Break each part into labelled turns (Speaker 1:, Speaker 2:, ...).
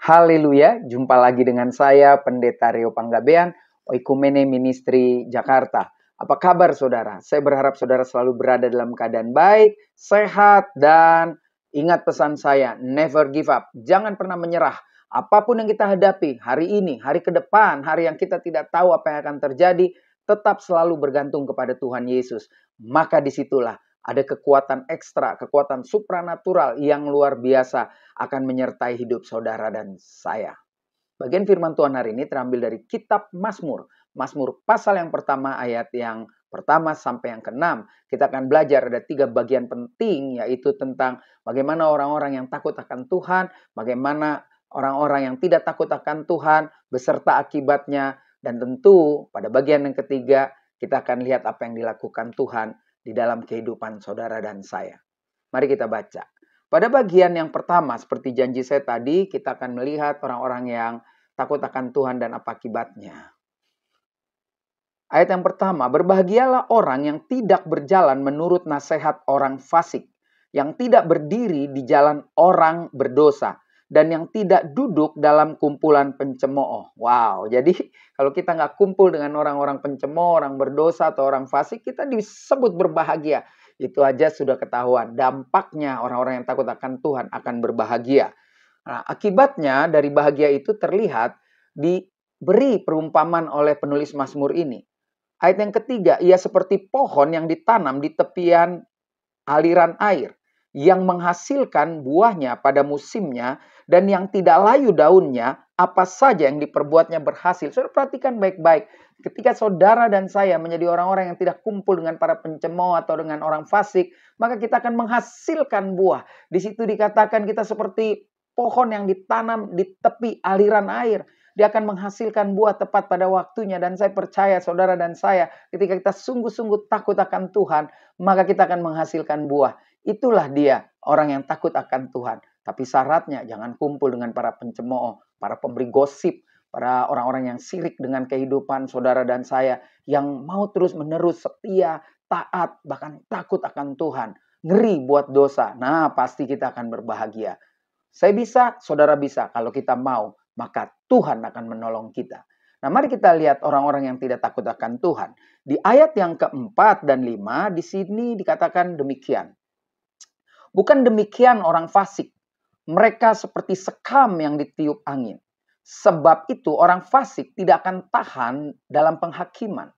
Speaker 1: Haleluya, jumpa lagi dengan saya Pendeta Rio Panggabean, Oikumene Ministry Jakarta. Apa kabar saudara? Saya berharap saudara selalu berada dalam keadaan baik, sehat, dan ingat pesan saya, never give up. Jangan pernah menyerah. Apapun yang kita hadapi hari ini, hari ke depan, hari yang kita tidak tahu apa yang akan terjadi, tetap selalu bergantung kepada Tuhan Yesus. Maka disitulah ada kekuatan ekstra, kekuatan supranatural yang luar biasa akan menyertai hidup saudara dan saya. Bagian firman Tuhan hari ini terambil dari kitab Mazmur. Mazmur pasal yang pertama ayat yang pertama sampai yang ke-6. Kita akan belajar ada 3 bagian penting, yaitu tentang bagaimana orang-orang yang takut akan Tuhan, bagaimana orang-orang yang tidak takut akan Tuhan, beserta akibatnya, dan tentu pada bagian yang ketiga kita akan lihat apa yang dilakukan Tuhan di dalam kehidupan saudara dan saya. Mari kita baca. Pada bagian yang pertama, seperti janji saya tadi, kita akan melihat orang-orang yang takut akan Tuhan dan apa akibatnya. Ayat yang pertama, berbahagialah orang yang tidak berjalan menurut nasihat orang fasik, yang tidak berdiri di jalan orang berdosa, dan yang tidak duduk dalam kumpulan pencemooh. Wow, jadi kalau kita nggak kumpul dengan orang-orang pencemooh, orang berdosa, atau orang fasik, kita disebut berbahagia. Itu aja sudah ketahuan. Dampaknya orang-orang yang takut akan Tuhan akan berbahagia. Nah, akibatnya dari bahagia itu terlihat diberi perumpamaan oleh penulis Mazmur ini. Ayat yang ketiga, ia seperti pohon yang ditanam di tepian aliran air, yang menghasilkan buahnya pada musimnya, dan yang tidak layu daunnya, apa saja yang diperbuatnya berhasil. Saudara perhatikan baik-baik. Ketika saudara dan saya menjadi orang-orang yang tidak kumpul dengan para pencemooh atau dengan orang fasik, maka kita akan menghasilkan buah. Di situ dikatakan kita seperti pohon yang ditanam di tepi aliran air. Dia akan menghasilkan buah tepat pada waktunya. Dan saya percaya saudara dan saya, ketika kita sungguh-sungguh takut akan Tuhan, maka kita akan menghasilkan buah. Itulah dia, orang yang takut akan Tuhan. Tapi syaratnya jangan kumpul dengan para pencemooh, para pemberi gosip, para orang-orang yang sirik dengan kehidupan saudara dan saya, yang mau terus-menerus setia, taat, bahkan takut akan Tuhan. Ngeri buat dosa. Nah, pasti kita akan berbahagia. Saya bisa, saudara bisa. Kalau kita mau, maka Tuhan akan menolong kita. Nah, mari kita lihat orang-orang yang tidak takut akan Tuhan. Di ayat yang keempat dan 5, di sini dikatakan demikian. Bukan demikian orang fasik. Mereka seperti sekam yang ditiup angin. Sebab itu orang fasik tidak akan tahan dalam penghakiman.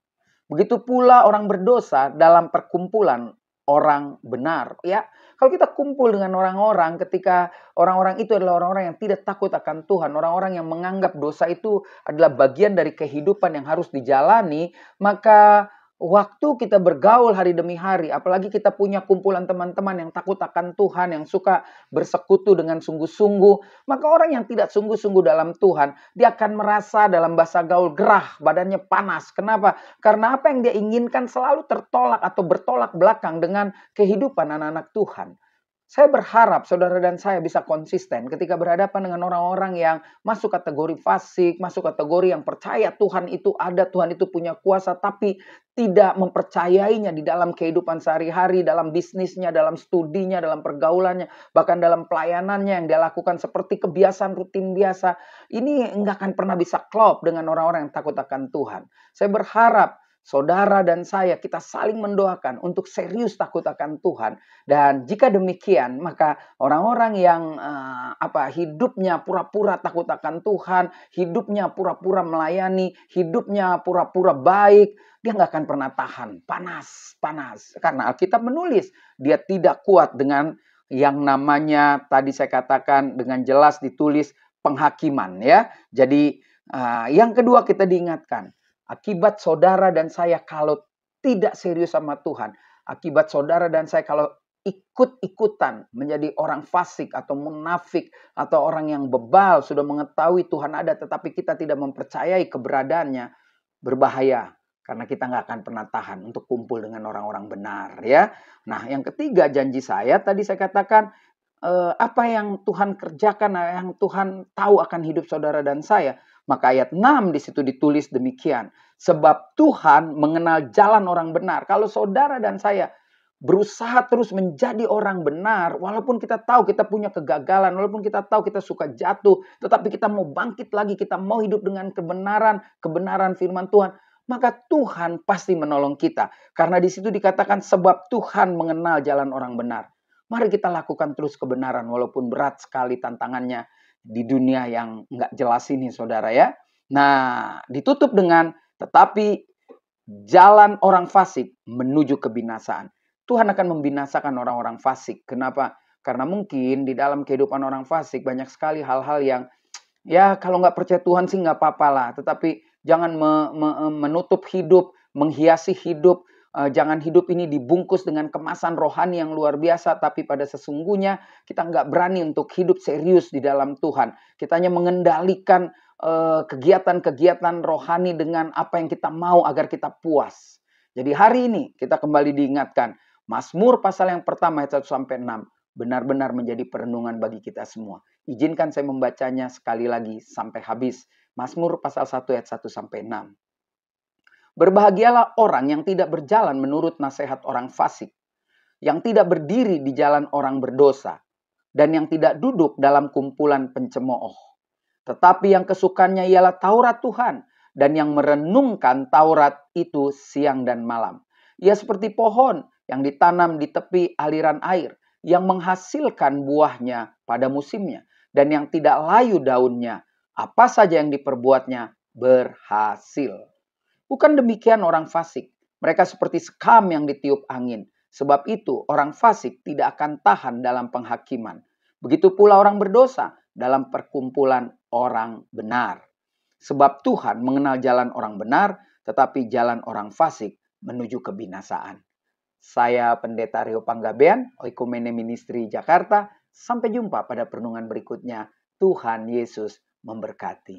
Speaker 1: Begitu pula orang berdosa dalam perkumpulan orang benar. Ya, kalau kita kumpul dengan orang-orang, ketika orang-orang itu adalah orang-orang yang tidak takut akan Tuhan, orang-orang yang menganggap dosa itu adalah bagian dari kehidupan yang harus dijalani, maka waktu kita bergaul hari demi hari, apalagi kita punya kumpulan teman-teman yang takut akan Tuhan, yang suka bersekutu dengan sungguh-sungguh, maka orang yang tidak sungguh-sungguh dalam Tuhan, dia akan merasa dalam bahasa gaul gerah, badannya panas. Kenapa? Karena apa yang dia inginkan selalu tertolak atau bertolak belakang dengan kehidupan anak-anak Tuhan. Saya berharap saudara dan saya bisa konsisten ketika berhadapan dengan orang-orang yang masuk kategori fasik, masuk kategori yang percaya Tuhan itu ada, Tuhan itu punya kuasa, tapi tidak mempercayainya di dalam kehidupan sehari-hari, dalam bisnisnya, dalam studinya, dalam pergaulannya, bahkan dalam pelayanannya yang dia lakukan seperti kebiasaan rutin biasa. Ini enggak akan pernah bisa klop dengan orang-orang yang takut akan Tuhan. Saya berharap saudara dan saya, kita saling mendoakan untuk serius takut akan Tuhan. Dan jika demikian, maka orang-orang yang hidupnya pura-pura takut akan Tuhan, hidupnya pura-pura melayani, hidupnya pura-pura baik, dia nggak akan pernah tahan. Panas. Karena Alkitab menulis, dia tidak kuat dengan yang namanya, tadi saya katakan dengan jelas ditulis, penghakiman. Ya. Jadi yang kedua kita diingatkan, akibat saudara dan saya kalau tidak serius sama Tuhan, akibat saudara dan saya kalau ikut-ikutan menjadi orang fasik atau munafik atau orang yang bebal, sudah mengetahui Tuhan ada tetapi kita tidak mempercayai keberadaannya, berbahaya. Karena kita nggak akan pernah tahan untuk kumpul dengan orang-orang benar. Ya. Nah, yang ketiga janji saya, tadi saya katakan, apa yang Tuhan kerjakan, yang Tuhan tahu akan hidup saudara dan saya. Maka ayat 6 di situ ditulis demikian. Sebab Tuhan mengenal jalan orang benar. Kalau saudara dan saya berusaha terus menjadi orang benar, walaupun kita tahu kita punya kegagalan, walaupun kita tahu kita suka jatuh, tetapi kita mau bangkit lagi, kita mau hidup dengan kebenaran, kebenaran firman Tuhan, maka Tuhan pasti menolong kita. Karena di situ dikatakan sebab Tuhan mengenal jalan orang benar. Mari kita lakukan terus kebenaran, walaupun berat sekali tantangannya di dunia yang nggak jelas ini, saudara ya. Nah, ditutup dengan tetapi jalan orang fasik menuju kebinasaan. Tuhan akan membinasakan orang-orang fasik. Kenapa? Karena mungkin di dalam kehidupan orang fasik banyak sekali hal-hal yang ya kalau nggak percaya Tuhan sih nggak apa-apa lah. Tetapi jangan menutup hidup, menghiasi hidup. Jangan hidup ini dibungkus dengan kemasan rohani yang luar biasa. Tapi pada sesungguhnya kita nggak berani untuk hidup serius di dalam Tuhan. Kita hanya mengendalikan kegiatan-kegiatan rohani dengan apa yang kita mau agar kita puas. Jadi hari ini kita kembali diingatkan. Mazmur pasal yang pertama ayat 1-6 benar-benar menjadi perenungan bagi kita semua. Izinkan saya membacanya sekali lagi sampai habis. Mazmur pasal 1 ayat 1-6. Berbahagialah orang yang tidak berjalan menurut nasihat orang fasik, yang tidak berdiri di jalan orang berdosa, dan yang tidak duduk dalam kumpulan pencemooh. Tetapi yang kesukaannya ialah Taurat Tuhan, dan yang merenungkan Taurat itu siang dan malam. Ia seperti pohon yang ditanam di tepi aliran air, yang menghasilkan buahnya pada musimnya, dan yang tidak layu daunnya. Apa saja yang diperbuatnya berhasil. Bukan demikian orang fasik. Mereka seperti sekam yang ditiup angin. Sebab itu orang fasik tidak akan tahan dalam penghakiman. Begitu pula orang berdosa dalam perkumpulan orang benar. Sebab Tuhan mengenal jalan orang benar, tetapi jalan orang fasik menuju kebinasaan. Saya Pendeta Rio Panggabean, Oikumene Ministry Jakarta. Sampai jumpa pada perenungan berikutnya. Tuhan Yesus memberkati.